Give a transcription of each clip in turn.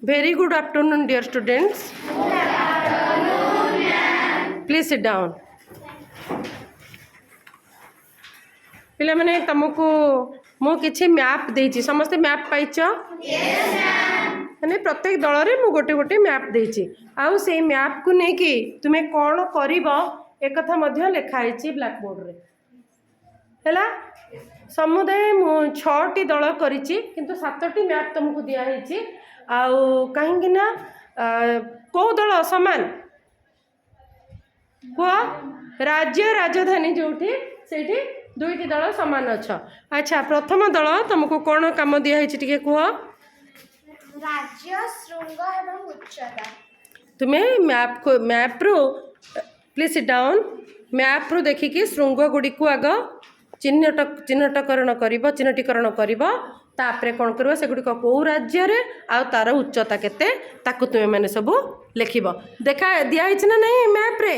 Very good afternoon, dear students. Good afternoon, ma'am. Please sit down. पिला माने तुमको मु किछि मैप देछि समस्त मैप पाइछो Yes, ma'am. माने प्रत्येक दल रे मु गोटे गोटे मैप देछि आउ से मैप को नै कि तुमे कोन करिवो एक कथा मध्य लिखा आइछि ब्लैक बोर्ड रे हैला समुदाय मु 6 टी दल करिछि किंतु 7 टी मैप तुमको दिया आइछि आउ कहीं ना को दल समान को राज्य राजधानी जोठी सेठी दुईटी दल सामान अच्छा अच्छा प्रथम दल तुमको कौन काम दिखाई टे कह राज्य शृंग एवं उच्चता तुम्हें मैप रू प्लीज सिट डाउन मैप रू देखिकी शृंग गुड़ी को आग चिन्हटकरण कर चिन्हटीकरण कर कौन कर से गुड़िक कौ राज्य आउ तार उच्चता केते ताकू तुम्हें मैंने सब लिख देखा दिखाई ना नहीं मैप रे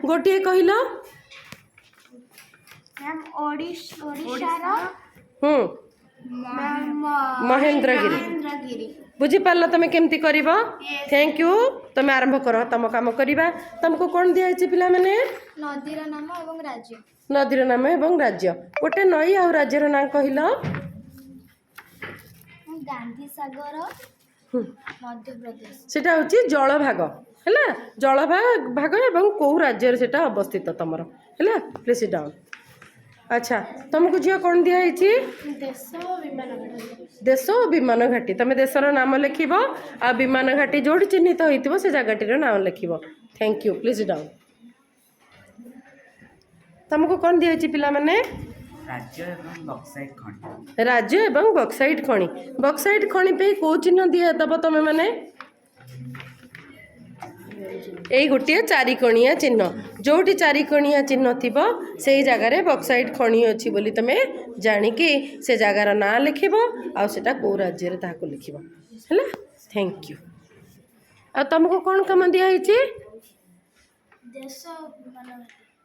गोटे कहल महेंद्रगिरी बुझीपार तुम केमती कर थैंक यू तुम आरंभ कर तुम कम करवा तुमको कौन दिखाई पिला माने नदीर नाम एवं राज्य नदीर नाम एवं राज्य गोटे नई आउ राज्यर ना कहल गांधी सागर मध्य प्रदेश सेटा होची जल भाग हैला जल भाग एवं कौ राज्य सेटा अवस्थित तुमर हैला प्लीज सिट डाउन अच्छा तुमको झील कौन दिखाई देश और विमान घाटी तुम देशर नाम लिख आ विमान घाटी जो चिन्हित हो से जगह नाम लिख थैंक यू प्लीज डाउन तुमको कौन दिखाई पिला माने राज्य एवं बक्साइट खଣି पे कौ चिन्ह दिए दब तुम मैंने यही गोटे चारिकोणिया चिन्ह जोटी चारिकोणिया चिन्ह थी से जगार बक्साइट खଣି अच्छी बोली तुम जाणिकी से जगार ना लिख आटा कौ राज्य लिख है थैंक यू आ तुमको कौन कम दिखाई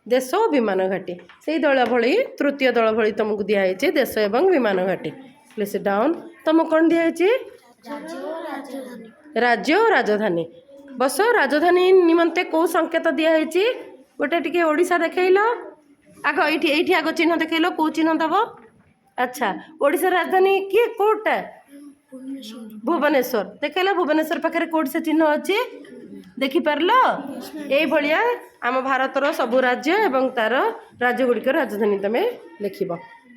देश और विमान घाटी से दल भली तृतीय दल भली तुमको दिखाई देश एवं विमान घाटी प्लीज डाउन तुमको कौन दिखाई राज्य और राजधानी बस राजधानी निमंते कौ संकेत दिखाई गोटे टी ओडिशा देखल आग ये आग चिन्ह देखल कौ चिन्ह दब अच्छा ओडिशा राजधानी किए कौटा भुवनेश्वर देखल भुवनेश्वर पाखे कौट से चिन्ह अच्छी देखिपार यही भाया आम भारतर सबू राज्य एवं तार राज्य गुड़िक राजधानी तुम लिख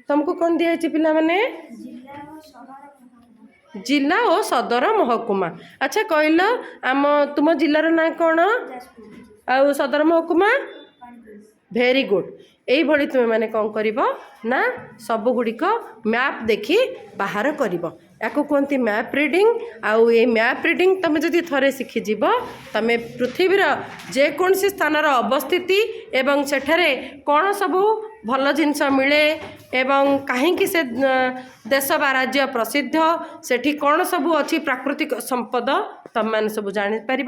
तुमको कौन दिखाई पिला माने जिला और सदर महकुमा अच्छा कहल आम तुम जिलार ना कौन आ सदर महकुमा भेरी गुड यही भली तुम मैंने कौन कर ना सब गुड़िक मैप देखी बाहर कर या कहते मैप रिडिंग आउ ये मैप रिडिंग तुम जदि थरे शिखिज तुम पृथ्वीर जेकोसी स्थानर अवस्थिति एवं सेठारे कौन सबू भल जिनस मिले एवं कहीं से देश बा राज्य प्रसिद्ध सेठी कौन सबू अच्छी प्राकृतिक संपद तुम मैंने सब जापर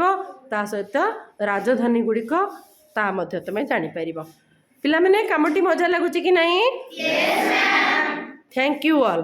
ता सहित राजधानी गुड़िक ता मध्य तुम जापर पिला माने कामटी मजा लगुच कि नहीं थैंक यू ऑल।